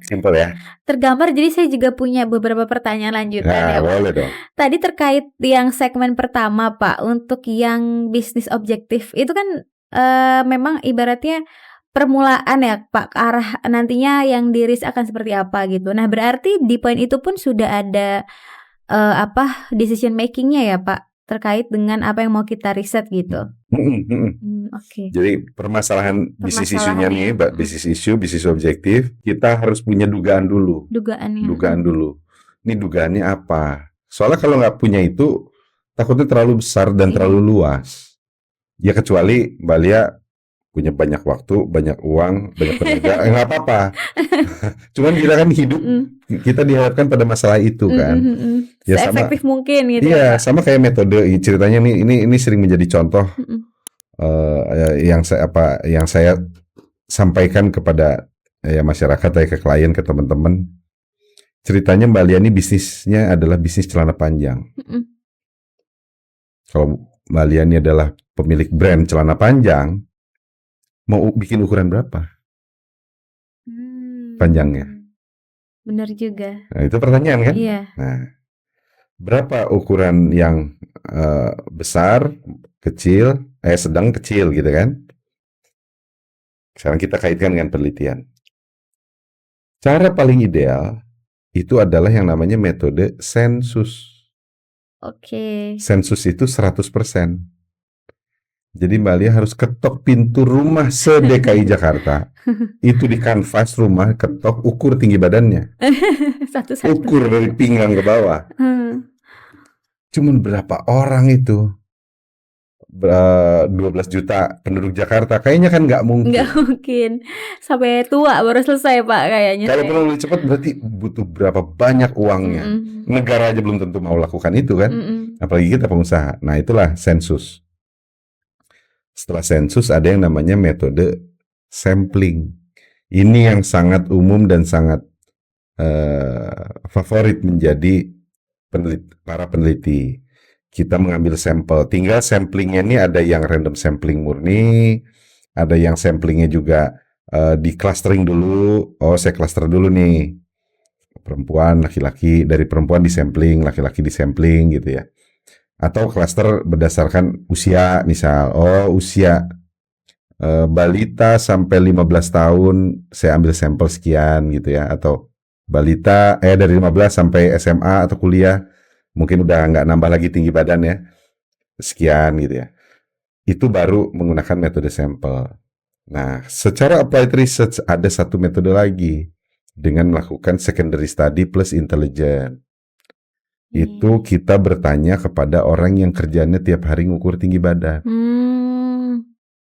simpel ya. Tergambar, jadi saya juga punya beberapa pertanyaan lanjutan ya, Pak. Boleh dong. Tadi terkait yang segmen pertama, Pak, untuk yang bisnis objektif itu kan memang ibaratnya permulaan ya, Pak, ke arah nantinya yang di-risk akan seperti apa gitu. Nah, berarti di poin itu pun sudah ada decision making-nya ya, Pak, terkait dengan apa yang mau kita riset gitu. Oke. Jadi permasalahan bisnis isunya nih, bisnis isu, bisnis objektif, kita harus punya dugaan dulu. Dugaan dulu. Ini dugaannya apa? Soalnya kalau nggak punya itu, takutnya terlalu besar dan terlalu luas. Ya kecuali Mbak Lia punya banyak waktu, banyak uang, banyak tenaga, nggak apa-apa. Cuman kita kan hidup, kita dihadapkan pada masalah itu kan. Ya sama, efektif mungkin gitu. Iya, sama kayak metode ceritanya nih, ini sering menjadi contoh yang saya sampaikan kepada masyarakat, ke klien, ke teman-teman. Ceritanya Mbak Lia ini bisnisnya adalah bisnis celana panjang. Kalau Mbak Lia ini adalah pemilik brand celana panjang, mau bikin ukuran berapa? Panjangnya. Benar juga. Nah, itu pertanyaan kan? Iya. Nah, berapa ukuran yang besar, kecil, sedang, kecil gitu kan? Sekarang kita kaitkan dengan penelitian. Cara paling ideal itu adalah yang namanya metode sensus. Oke. Sensus itu 100%. Jadi Mbak Lia harus ketok pintu rumah se-DKI Jakarta. Itu di kanvas rumah, ketok, ukur tinggi badannya. Satu-satu. Ukur dari pinggang ke bawah. Cuman berapa orang itu? 12 juta penduduk Jakarta. Kayaknya kan nggak mungkin. Nggak mungkin. Sampai tua baru selesai Pak kayaknya. Kalau perlu lebih cepat berarti butuh berapa banyak uangnya. Negara aja belum tentu mau lakukan itu kan. Apalagi kita pengusaha. Nah itulah sensus. Setelah sensus ada yang namanya metode sampling. Ini yang sangat umum dan sangat favorit menjadi para peneliti. Kita mengambil sampel, tinggal samplingnya ini ada yang random sampling murni, ada yang samplingnya juga di clustering dulu. Oh, saya cluster dulu nih, perempuan, laki-laki, dari perempuan di sampling, laki-laki di sampling gitu ya. Atau cluster berdasarkan usia, misal, oh usia balita sampai 15 tahun, saya ambil sampel sekian gitu ya. Atau balita dari 15 sampai SMA atau kuliah, mungkin udah nggak nambah lagi tinggi badan ya, sekian gitu ya. Itu baru menggunakan metode sampel. Nah, secara applied research ada satu metode lagi dengan melakukan secondary study plus intelligence. Itu kita bertanya kepada orang yang kerjanya tiap hari ngukur tinggi badan.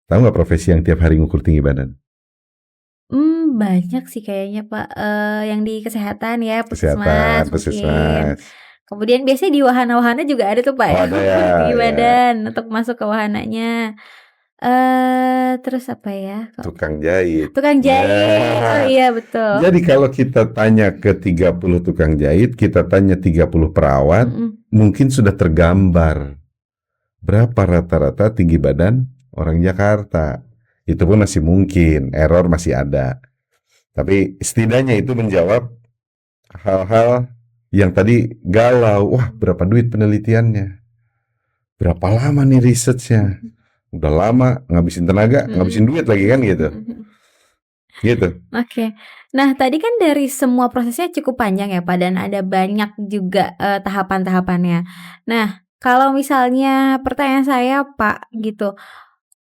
Tahu nggak profesi yang tiap hari ngukur tinggi badan? Banyak sih kayaknya Pak, yang di kesehatan ya, Puskesmas. mungkin. Kemudian biasanya di wahana-wahana juga ada tuh Pak ya, tinggi badan untuk masuk ke wahananya. Terus apa ya? Tukang jahit. Oh iya betul. Jadi kalau kita tanya ke 30 tukang jahit, kita tanya 30 perawat, mungkin sudah tergambar berapa rata-rata tinggi badan orang Jakarta. Itu pun masih mungkin, error masih ada. Tapi setidaknya itu menjawab hal-hal yang tadi galau. Wah, berapa duit penelitiannya? Berapa lama nih researchnya? Udah lama, ngabisin tenaga, ngabisin duit lagi kan gitu. Gitu. Oke. Nah, tadi kan dari semua prosesnya cukup panjang ya Pak, dan ada banyak juga tahapan-tahapannya. Nah, kalau misalnya pertanyaan saya Pak gitu,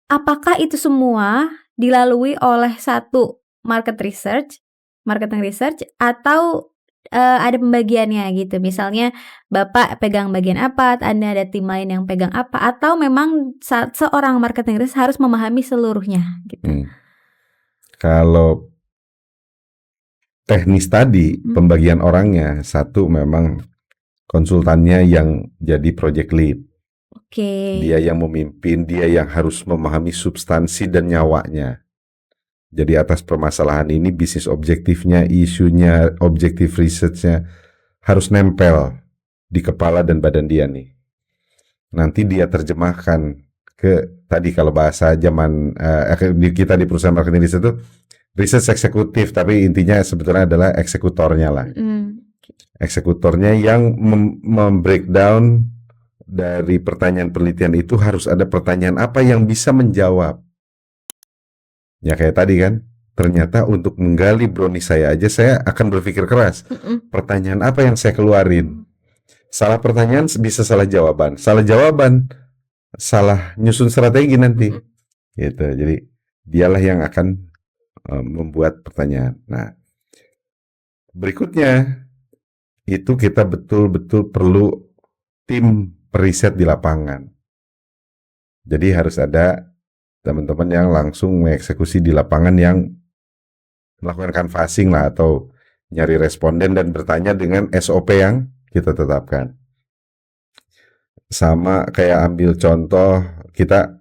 apakah itu semua dilalui oleh satu marketing research atau ada pembagiannya gitu? Misalnya Bapak pegang bagian apa, Anda ada tim lain yang pegang apa, atau memang seorang marketing research harus memahami seluruhnya gitu? Kalau teknis tadi pembagian orangnya, satu memang konsultannya yang jadi project lead. Dia yang memimpin, dia yang harus memahami substansi dan nyawanya. Jadi atas permasalahan ini bisnis objektifnya, isunya, objektif researchnya harus nempel di kepala dan badan dia nih. Nanti dia terjemahkan ke tadi kalau bahasa zaman kita di perusahaan marketing research itu research eksekutif, tapi intinya sebetulnya adalah eksekutornya lah. Eksekutornya yang membreakdown dari pertanyaan penelitian itu harus ada pertanyaan apa yang bisa menjawab. Ya kayak tadi kan, ternyata untuk menggali brownie saya aja saya akan berpikir keras. Pertanyaan apa yang saya keluarin? Salah pertanyaan bisa salah jawaban. Salah jawaban salah nyusun strategi nanti. Gitu. Jadi dialah yang akan membuat pertanyaan. Nah, berikutnya itu kita betul-betul perlu tim periset di lapangan. Jadi harus ada teman-teman yang langsung mengeksekusi di lapangan yang melakukan canvassing lah atau nyari responden dan bertanya dengan SOP yang kita tetapkan. Sama kayak ambil contoh, kita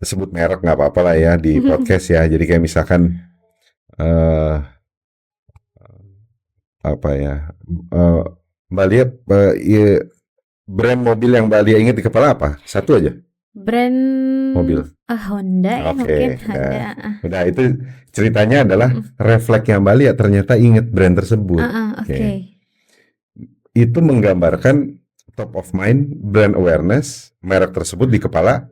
sebut merek nggak apa-apa lah ya di podcast ya. Jadi kayak misalkan Mbak Lia, brand mobil yang Mbak Lia ingat di kepala apa? Satu aja. Brand mobil. Honda ya mungkin. Udah itu ceritanya adalah refleksnya Mbak Lia ternyata ingat brand tersebut. Itu menggambarkan top of mind, brand awareness, merek tersebut di kepala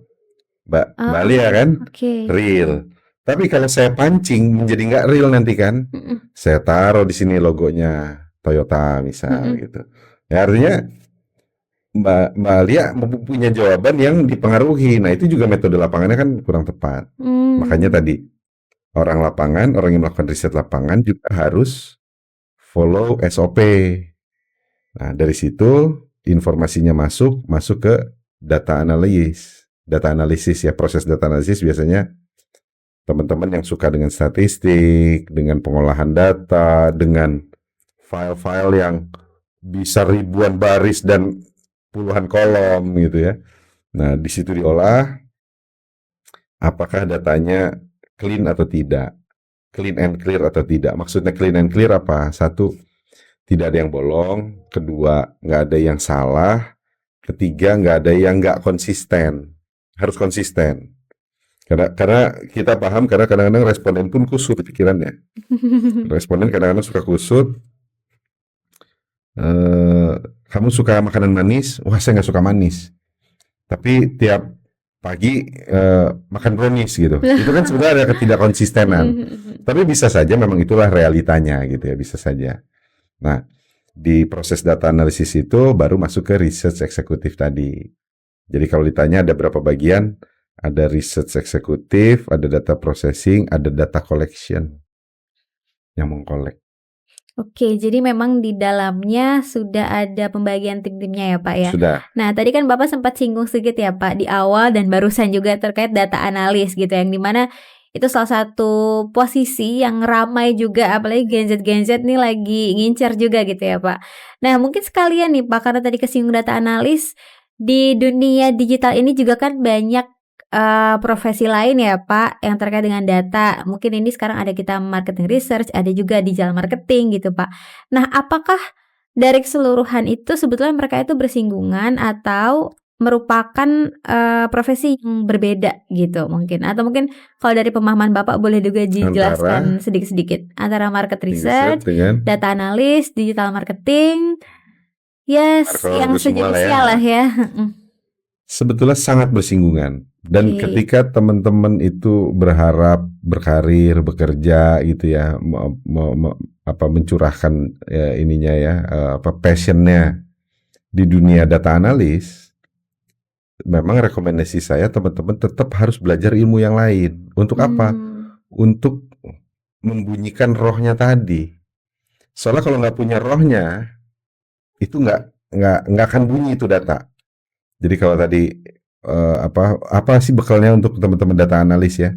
Mbak Lia kan? Real. Tapi kalau saya pancing menjadi nggak real nanti kan, saya taruh di sini logonya Toyota misal gitu. Ya artinya Mbak Lia punya jawaban yang dipengaruhi. Nah, itu juga metode lapangannya kan kurang tepat. Makanya tadi orang lapangan, orang yang melakukan riset lapangan juga harus follow SOP. Nah, dari situ informasinya masuk ke data analis. Data analisis ya, proses data analisis biasanya teman-teman yang suka dengan statistik, dengan pengolahan data, dengan file-file yang bisa ribuan baris dan puluhan kolom gitu ya. Nah, di situ diolah apakah datanya clean atau tidak, clean and clear atau tidak. Maksudnya clean and clear apa? Satu, tidak ada yang bolong. Kedua, nggak ada yang salah. Ketiga, nggak ada yang nggak konsisten. Harus konsisten. Karena kita paham, karena kadang-kadang responden pun kusut pikirannya. Responden kadang-kadang suka kusut. Kamu suka makanan manis? Wah, saya nggak suka manis. Tapi tiap pagi makan brownies gitu. Itu kan sebenarnya ada ketidakkonsistenan. Tapi bisa saja memang itulah realitanya gitu ya, bisa saja. Nah, di proses data analisis itu baru masuk ke research eksekutif tadi. Jadi kalau ditanya ada berapa bagian, ada research eksekutif, ada data processing, ada data collection yang mengkolek. Oke, jadi memang di dalamnya sudah ada pembagian tim-timnya ya Pak ya? Sudah. Nah, tadi kan Bapak sempat singgung sedikit ya Pak di awal dan barusan juga terkait data analis gitu, yang dimana itu salah satu posisi yang ramai juga, apalagi gadget-gadget nih lagi ngincar juga gitu ya Pak. Nah, mungkin sekalian nih Pak, karena tadi kesinggung data analis, di dunia digital ini juga kan banyak profesi lain ya Pak, yang terkait dengan data. Mungkin ini sekarang ada kita marketing research, ada juga digital marketing gitu Pak. Nah, apakah dari keseluruhan itu sebetulnya mereka itu bersinggungan atau merupakan profesi yang berbeda gitu mungkin? Atau mungkin kalau dari pemahaman Bapak boleh juga dijelaskan sedikit-sedikit antara market research, data analis, digital marketing, yes, yang sejenisnya lah ya. Sebetulnya sangat bersinggungan. Dan ketika teman-teman itu berharap berkarir, bekerja gitu ya, mencurahkan ininya ya, passionnya di dunia data analis, memang rekomendasi saya teman-teman tetap harus belajar ilmu yang lain. Untuk apa? Untuk membunyikan rohnya tadi. Soalnya kalau nggak punya rohnya, itu nggak akan bunyi itu data. Jadi kalau tadi apa sih bekalnya untuk teman-teman data analis ya?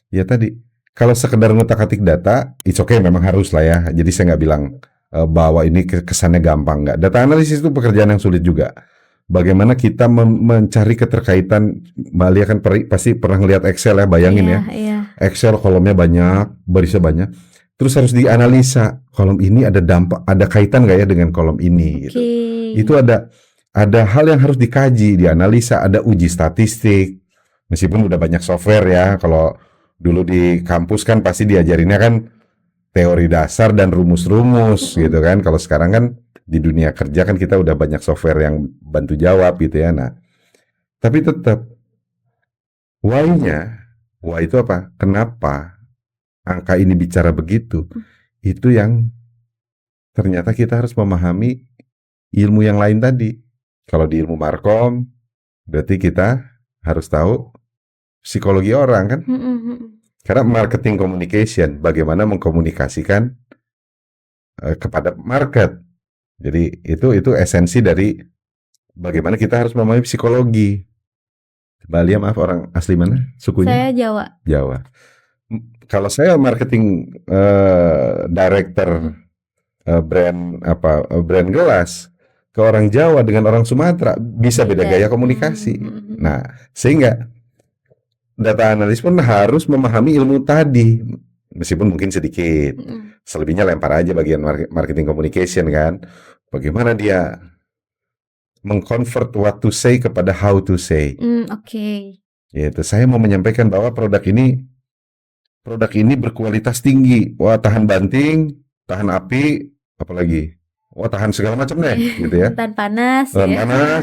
Ya tadi kalau sekedar ngutak-atik data, it's okay, memang harus lah ya. Jadi saya nggak bilang bahwa ini kesannya gampang, nggak. Data analisis itu pekerjaan yang sulit juga. Bagaimana kita mencari keterkaitan? Mbak Lia kan pasti pernah ngeliat Excel ya, bayangin ya. Excel kolomnya banyak, barisnya banyak. Terus harus dianalisa, kolom ini ada dampak, ada kaitan nggak ya dengan kolom ini? Gitu. Itu ada hal yang harus dikaji, dianalisa, ada uji statistik. Meskipun udah banyak software ya, kalau dulu di kampus kan pasti diajarinnya kan teori dasar dan rumus-rumus gitu kan. Kalau sekarang kan di dunia kerja kan kita udah banyak software yang bantu jawab gitu ya. Nah, tapi tetap why-nya, why itu apa? Kenapa angka ini bicara begitu? Itu yang ternyata kita harus memahami ilmu yang lain tadi. Kalau di ilmu markom, berarti kita harus tahu psikologi orang kan? Karena marketing communication, bagaimana mengkomunikasikan kepada market. Jadi itu esensi dari bagaimana kita harus memahami psikologi. Mbak Lia, maaf, orang asli mana sukunya? Saya Jawa. Jawa. Kalau saya marketing director brand gelas, ke orang Jawa dengan orang Sumatera bisa beda gaya komunikasi. Nah, sehingga data analis pun harus memahami ilmu tadi, meskipun mungkin sedikit. Selebihnya lempar aja bagian marketing communication kan. Bagaimana dia mengconvert what to say kepada how to say. Gitu. Saya mau menyampaikan bahwa produk ini berkualitas tinggi. Wah, tahan banting, tahan api, apalagi wah, tahan segala macam deh gitu ya. Tahan panas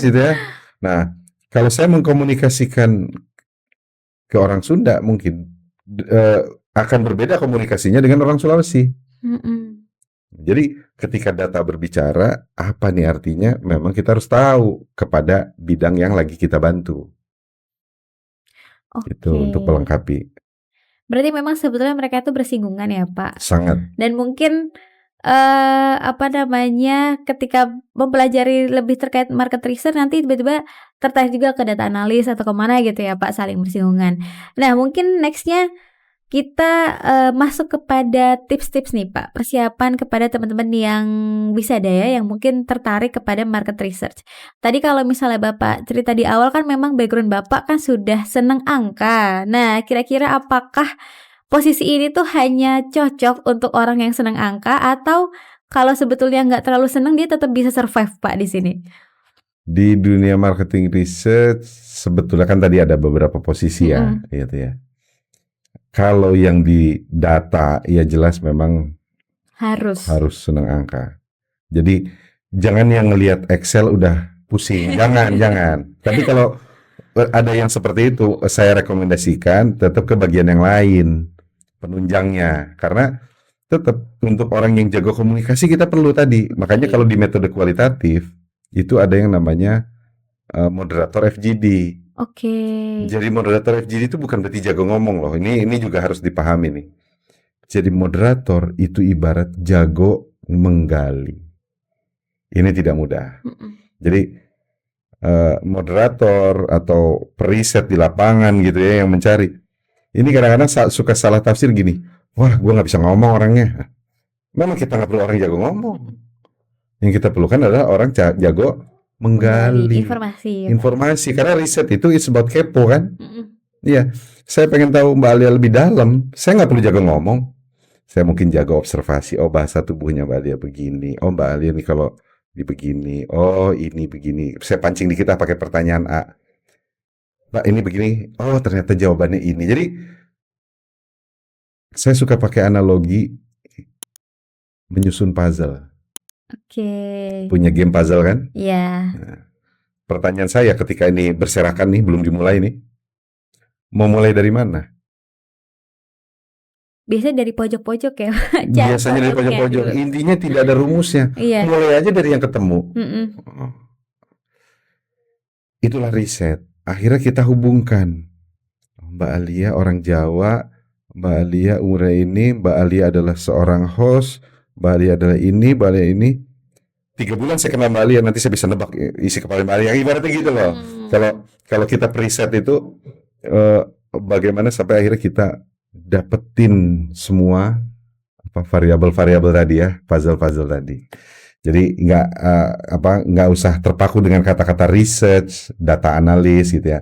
gitu ya. Nah, kalau saya mengkomunikasikan ke orang Sunda mungkin akan berbeda komunikasinya dengan orang Sulawesi. Jadi ketika data berbicara, apa nih artinya? Memang kita harus tahu kepada bidang yang lagi kita bantu. Itu untuk Oke. melengkapi. Berarti memang sebetulnya mereka itu bersinggungan ya, Pak. Sangat. Dan mungkin apa namanya, ketika mempelajari lebih terkait market research nanti tiba-tiba tertarik juga ke data analis atau kemana gitu ya, Pak, saling bersinggungan. Nah, mungkin next-nya kita masuk kepada tips-tips nih, Pak, persiapan kepada teman-teman yang bisa daya yang mungkin tertarik kepada market research. Tadi kalau misalnya Bapak cerita di awal kan memang background Bapak kan sudah senang angka. Nah, kira-kira apakah posisi ini tuh hanya cocok untuk orang yang senang angka atau kalau sebetulnya nggak terlalu senang dia tetap bisa survive, Pak, di sini? Di dunia marketing research sebetulnya kan tadi ada beberapa posisi ya, gitu ya. Kalau yang di data ya jelas memang Harus senang angka. Jadi jangan yang ngelihat Excel udah pusing, jangan. Tapi kalau ada yang seperti itu, saya rekomendasikan tetap ke bagian yang lain, penunjangnya. Karena tetap untuk orang yang jago komunikasi kita perlu tadi. Makanya kalau di metode kualitatif itu ada yang namanya moderator FGD. Oke. Jadi moderator FGD itu bukan berarti jago ngomong loh. Ini juga harus dipahami nih. Jadi moderator itu ibarat jago menggali. Ini tidak mudah. Jadi moderator atau periset di lapangan gitu ya yang mencari. Ini kadang-kadang suka salah tafsir gini. Wah, gue nggak bisa ngomong orangnya. Memang kita nggak perlu orang jago ngomong. Yang kita perlukan adalah orang jago menggali informasi. Karena riset itu is about kepo kan. Iya, saya pengen tahu Mbak Alia lebih dalam. Saya nggak perlu jago ngomong. Saya mungkin jago observasi. Oh, bahasa tubuhnya Mbak Alia begini. Oh, Mbak Alia nih kalau begini. Oh, ini begini. Saya pancing dikit pakai pertanyaan A. Mbak, ini begini. Oh, ternyata jawabannya ini. Jadi saya suka pakai analogi menyusun puzzle. Oke. Punya game puzzle kan? Iya. Nah, pertanyaan saya ketika ini berserakan nih, belum dimulai nih. Mau mulai dari mana? Biasanya dari pojok-pojok ya. Biasanya dari pojok-pojok. Intinya tidak ada rumusnya. Iya. Mulai aja dari yang ketemu. Itulah riset. Akhirnya kita hubungkan. Mbak Alia orang Jawa, Mbak Alia umurnya ini, Mbak Alia adalah seorang host, Mbak Alia adalah ini, Mbak Alia ini. 3 bulan saya kenal Mbak Alia, nanti saya bisa nebak isi kepala Mbak Alia. Ibaratnya gitu loh. Kalau kita preset itu bagaimana sampai akhirnya kita dapetin semua variabel-variabel tadi ya, puzzle-puzzle tadi. Jadi nggak usah terpaku dengan kata-kata research, data analis gitu ya.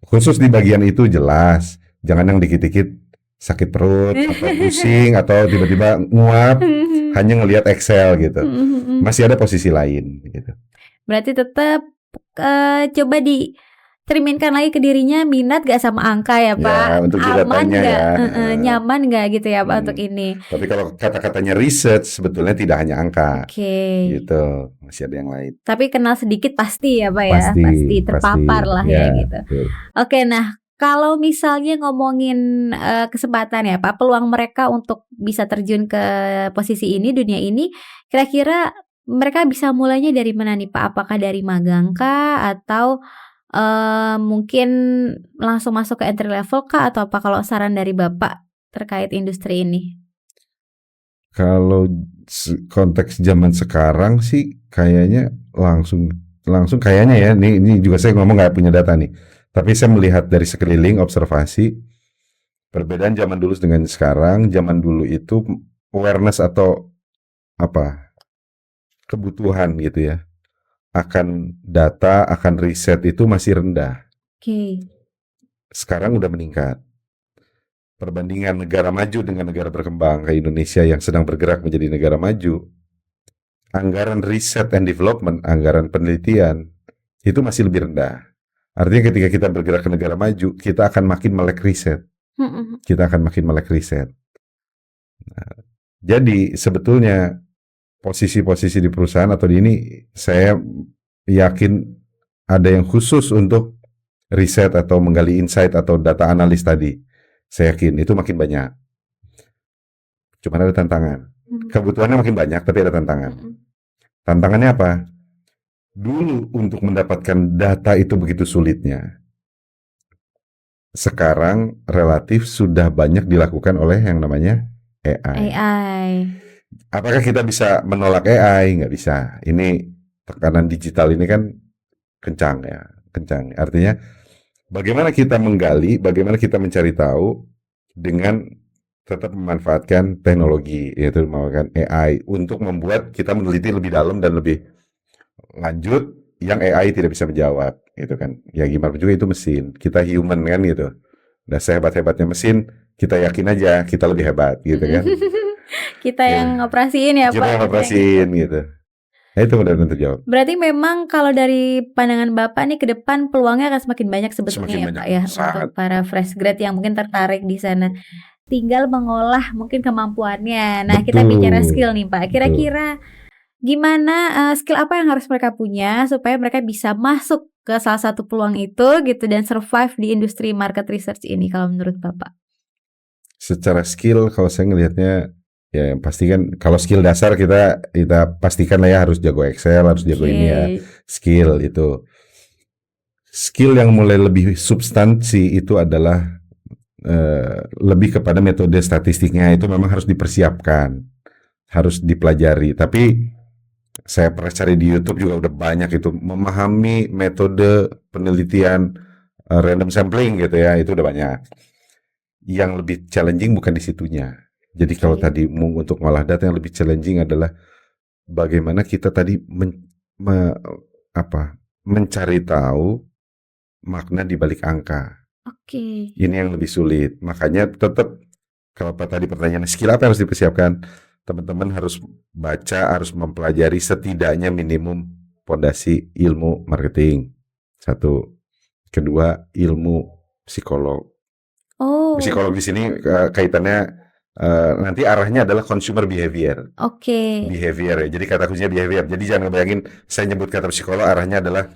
Khusus di bagian itu jelas, jangan yang dikit-dikit sakit perut atau pusing atau tiba-tiba nguap hanya ngelihat Excel gitu. Masih ada posisi lain gitu. Berarti tetap coba cerminkan lagi ke dirinya, minat gak sama angka ya Pak? Ya, untuk aman gak? ya. Nyaman gak gitu ya Pak untuk ini? Tapi kalau kata-katanya research sebetulnya tidak hanya angka. Oke. Gitu, masih ada yang lain. Tapi kenal sedikit pasti ya Pak ya? Pasti terpapar lah ya gitu. Oke, nah kalau misalnya ngomongin kesempatan ya Pak, peluang mereka untuk bisa terjun ke posisi ini, dunia ini, kira-kira mereka bisa mulainya dari mana nih Pak? Apakah dari magang kah? Atau mungkin langsung masuk ke entry level kah? Atau apa kalau saran dari Bapak terkait industri ini? Kalau konteks zaman sekarang sih kayaknya langsung kayaknya ya, ini juga saya ngomong nggak punya data nih. Tapi saya melihat dari sekeliling observasi perbedaan zaman dulu dengan sekarang. Zaman dulu itu awareness atau kebutuhan gitu ya akan data, akan riset itu masih rendah. Sekarang udah meningkat. Perbandingan negara maju dengan negara berkembang kayak Indonesia yang sedang bergerak menjadi negara maju, anggaran riset and development, anggaran penelitian itu masih lebih rendah. Artinya ketika kita bergerak ke negara maju, kita akan makin melek riset. Nah, jadi sebetulnya posisi-posisi di perusahaan atau di ini saya yakin ada yang khusus untuk riset atau menggali insight atau data analis tadi. Saya yakin itu makin banyak. Cuma ada tantangan. Kebutuhannya makin banyak, tapi ada tantangan. Tantangannya apa? Dulu untuk mendapatkan data itu begitu sulitnya. Sekarang relatif sudah banyak dilakukan oleh yang namanya AI. Apakah kita bisa menolak AI? Nggak bisa. Ini tekanan digital ini kan kencang ya, kencang. Artinya bagaimana kita menggali, bagaimana kita mencari tahu dengan tetap memanfaatkan teknologi, yaitu menggunakan AI untuk membuat kita meneliti lebih dalam dan lebih lanjut yang AI tidak bisa menjawab, gitu kan. Ya gimana juga itu mesin, kita human kan gitu. Nah sehebat-hebatnya mesin, kita yakin aja kita lebih hebat, gitu kan. Kita yang ngoperasiin ya Kita Pak. yang ngoperasiin gitu. Nah, itu benar-benar terjawab. Berarti memang kalau dari pandangan Bapak nih ke depan peluangnya akan semakin banyak sebetulnya Semakin ya banyak, Pak ya sangat. untuk para fresh grad yang mungkin tertarik di sana. Tinggal mengolah mungkin kemampuannya. Nah, kita bicara skill nih Pak. Kira-kira gimana skill apa yang harus mereka punya supaya mereka bisa masuk ke salah satu peluang itu gitu dan survive di industri market research ini kalau menurut Bapak? Secara skill kalau saya ngelihatnya ya pasti kan kalau skill dasar kita pastikan lah ya harus jago Excel, harus jago ini ya. Skill itu. Skill yang mulai lebih substansi itu adalah lebih kepada metode statistiknya, itu memang harus dipersiapkan, harus dipelajari. Tapi saya pernah cari di YouTube juga udah banyak itu memahami metode penelitian random sampling gitu ya, itu udah banyak. Yang lebih challenging bukan di situnya. Jadi kalau tadi untuk ngolah data yang lebih challenging adalah bagaimana kita tadi mencari tahu makna di balik angka. Ini yang lebih sulit. Makanya tetap kalau tadi pertanyaan skill apa yang harus dipersiapkan, teman-teman harus baca, harus mempelajari setidaknya minimum fondasi ilmu marketing. Satu. Kedua, ilmu psikolog. Psikolog di sini kaitannya nanti arahnya adalah consumer behavior. Behavior ya. Jadi kata kuncinya behavior. Jadi jangan bayangin saya nyebut kata psikolog arahnya adalah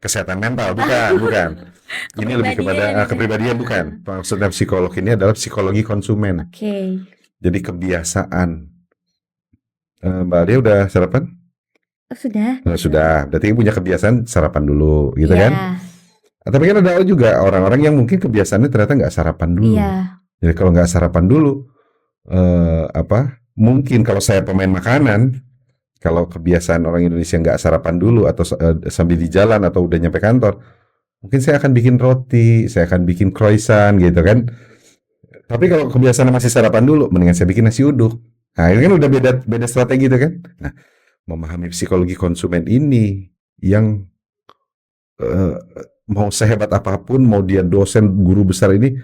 kesehatan mental, bukan. Ini lebih kepada kepribadian, bukan. Maksudnya psikolog ini adalah psikologi konsumen. Jadi kebiasaan. Mbak Adia udah sarapan? Sudah. Sudah. Berarti punya kebiasaan sarapan dulu, gitu kan? Tapi kan ada juga orang-orang yang mungkin kebiasaannya ternyata nggak sarapan dulu. Jadi kalau nggak sarapan dulu, mungkin kalau saya pemain makanan, kalau kebiasaan orang Indonesia nggak sarapan dulu atau sambil di jalan atau udah nyampe kantor, mungkin saya akan bikin roti, saya akan bikin croissant gitu kan. Tapi kalau kebiasaan masih sarapan dulu, mendingan saya bikin nasi uduk. Nah ini kan udah beda strategi gitu kan. Nah memahami psikologi konsumen ini yang mau sehebat apapun, mau dia dosen, guru besar ini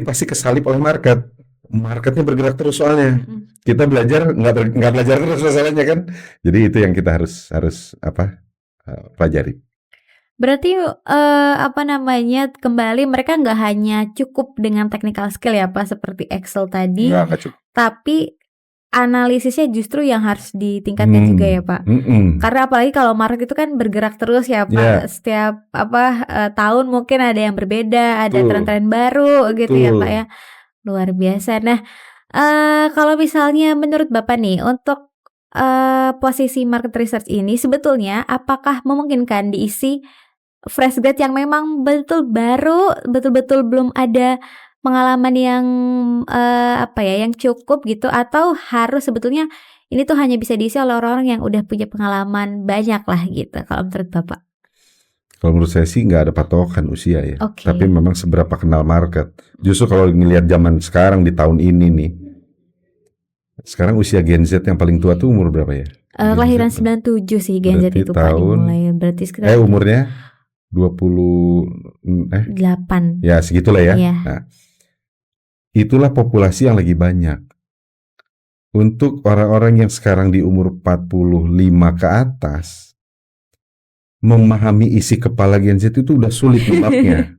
pasti kesalip oleh market. Marketnya bergerak terus soalnya. Kita belajar nggak belajar terus masalahnya kan. Jadi itu yang kita harus pelajari. Berarti kembali mereka nggak hanya cukup dengan technical skill ya Pak seperti Excel tadi, nggak cukup. tapi analisisnya justru yang harus ditingkatkan juga ya Pak. Karena apalagi kalau market itu kan bergerak terus ya Pak. Setiap tahun mungkin ada yang berbeda, ada tren-tren baru gitu ya Pak ya. Luar biasa. Nah, kalau misalnya menurut Bapak nih untuk posisi market research ini sebetulnya apakah memungkinkan diisi fresh grad yang memang betul baru, betul-betul belum ada pengalaman yang yang cukup gitu, atau harus sebetulnya ini tuh hanya bisa diisi oleh orang-orang yang udah punya pengalaman banyak lah gitu kalau menurut Bapak? Kalau menurut saya sih nggak ada patokan usia ya. Tapi memang seberapa kenal market. Justru kalau ngelihat zaman sekarang di tahun ini nih, sekarang usia Gen Z yang paling tua tuh umur berapa ya? Kelahiran 97 sih Gen Z itu Pak dimulai. Berarti sekitar umurnya 28. Ya segitulah ya. Nah, itulah populasi yang lagi banyak. Untuk orang-orang yang sekarang di umur 45 ke atas, memahami isi kepala Gen Z itu udah sulit nebaknya.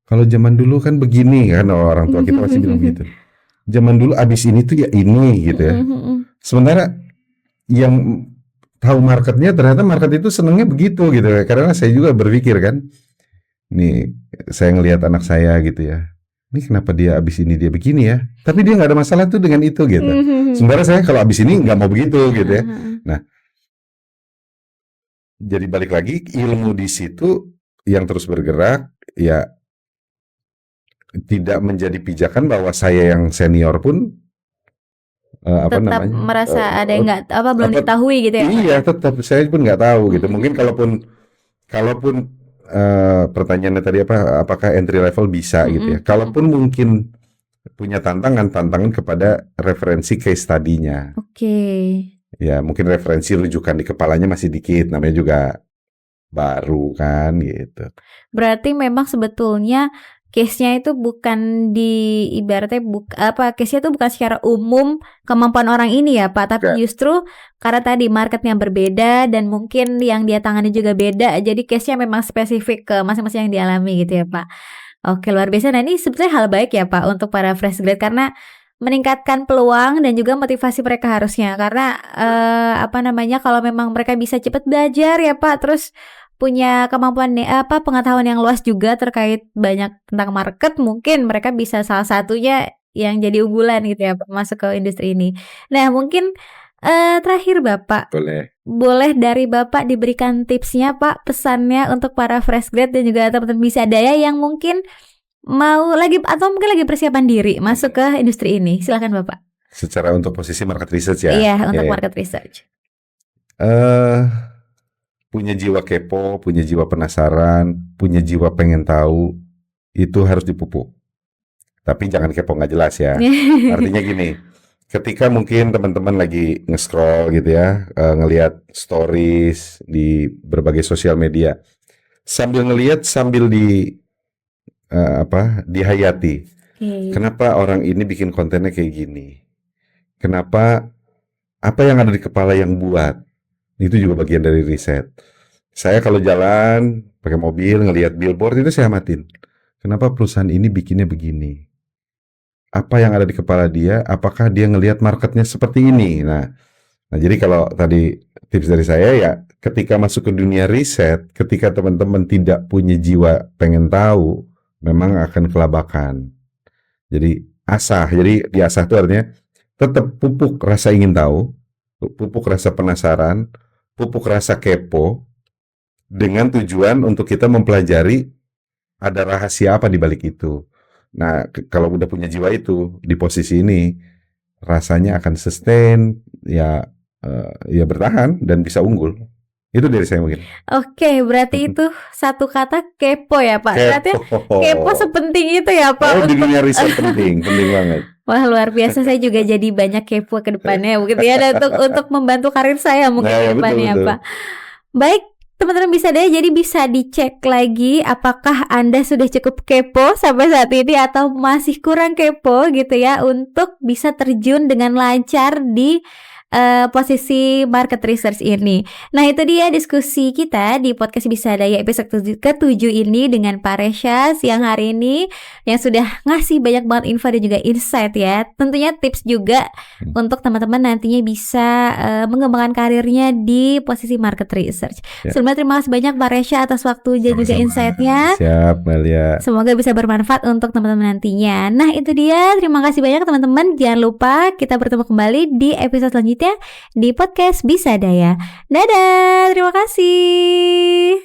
Kalau zaman dulu kan begini kan, orang tua kita masih bilang gitu. Zaman dulu abis ini tuh ya ini gitu ya. Sementara yang tahu marketnya ternyata market itu senengnya begitu gitu ya. Karena saya juga berpikir kan, nih saya ngelihat anak saya gitu ya. ini kenapa dia abis ini dia begini ya? Tapi dia nggak ada masalah tuh dengan itu gitu. Sebenarnya saya kalau abis ini nggak mau begitu gitu ya. Nah, jadi balik lagi ilmu di situ yang terus bergerak ya, tidak menjadi pijakan bahwa saya yang senior pun tetap merasa ada yang nggak belum diketahui gitu ya. Iya, tetap saya pun nggak tahu gitu. Mungkin kalaupun pertanyaannya tadi apakah entry level bisa gitu ya. Kalaupun mungkin punya tantangan kepada referensi case study-nya. Oke. Ya, mungkin referensi rujukan di kepalanya masih dikit, namanya juga baru kan gitu. Berarti memang sebetulnya case-nya itu bukan ibaratnya case-nya itu bukan secara umum kemampuan orang ini ya Pak, tapi justru karena tadi marketnya berbeda dan mungkin yang dia tangani juga beda, jadi case-nya memang spesifik ke masing-masing yang dialami gitu ya Pak. Oke, luar biasa. Nah, ini sebetulnya hal baik ya Pak untuk para fresh grade karena meningkatkan peluang dan juga motivasi mereka harusnya karena kalau memang mereka bisa cepat belajar ya Pak, terus punya kemampuan pengetahuan yang luas juga terkait banyak tentang market, mungkin mereka bisa salah satunya yang jadi unggulan gitu ya Pak, masuk ke industri ini. Nah, mungkin terakhir Bapak, boleh dari Bapak diberikan tipsnya Pak, pesannya untuk para fresh grade dan juga teman-teman Bisa Daya yang mungkin mau lagi atau mungkin lagi persiapan diri masuk ke industri ini. Silakan Bapak. Secara untuk posisi market research ya. Iya, untuk market research. Punya jiwa kepo, punya jiwa penasaran, punya jiwa pengen tahu, itu harus dipupuk. Tapi jangan kepo nggak jelas ya. Artinya gini, ketika mungkin teman-teman lagi nge-scroll gitu ya, ngelihat stories di berbagai sosial media, sambil ngelihat sambil dihayati. Kenapa orang ini bikin kontennya kayak gini? Kenapa? Apa yang ada di kepala yang buat? Itu juga bagian dari riset. Saya kalau jalan pakai mobil ngelihat billboard itu saya amatin. Kenapa perusahaan ini bikinnya begini? Apa yang ada di kepala dia? Apakah dia ngelihat marketnya seperti ini? Nah, jadi kalau tadi tips dari saya ya, ketika masuk ke dunia riset, ketika teman-teman tidak punya jiwa pengen tahu, memang akan kelabakan. Jadi asah. Jadi diasah itu artinya tetap pupuk rasa ingin tahu, pupuk rasa penasaran, pupuk rasa kepo, dengan tujuan untuk kita mempelajari ada rahasia apa di balik itu. Nah, kalau udah punya jiwa itu di posisi ini, rasanya akan sustain, ya bertahan dan bisa unggul. Itu dari saya mungkin. Oke, berarti itu satu kata kepo ya Pak. Berarti kepo sepenting itu ya Pak. Di dunia riset penting banget. Wah, luar biasa. Saya juga jadi banyak kepo ke depannya begitu ya, untuk membantu karir saya mungkin ke depannya Pak. Baik, teman-teman Bisa Daya, jadi bisa dicek lagi apakah Anda sudah cukup kepo sampai saat ini atau masih kurang kepo gitu ya, untuk bisa terjun dengan lancar di posisi market research ini. Nah, itu dia diskusi kita di podcast Bisa Daya episode ke-7 ini dengan Pak Resya siang hari ini yang sudah ngasih banyak banget info dan juga insight ya. Tentunya tips juga untuk teman-teman nantinya bisa mengembangkan karirnya di posisi market research. Sebelumnya terima kasih banyak Pak Resya atas waktu dan juga insight-nya. Siap, Melia. Semoga bisa bermanfaat untuk teman-teman nantinya. Nah, itu dia. Terima kasih banyak teman-teman. Jangan lupa kita bertemu kembali di episode selanjutnya di podcast Bisa Daya. Dadah, terima kasih.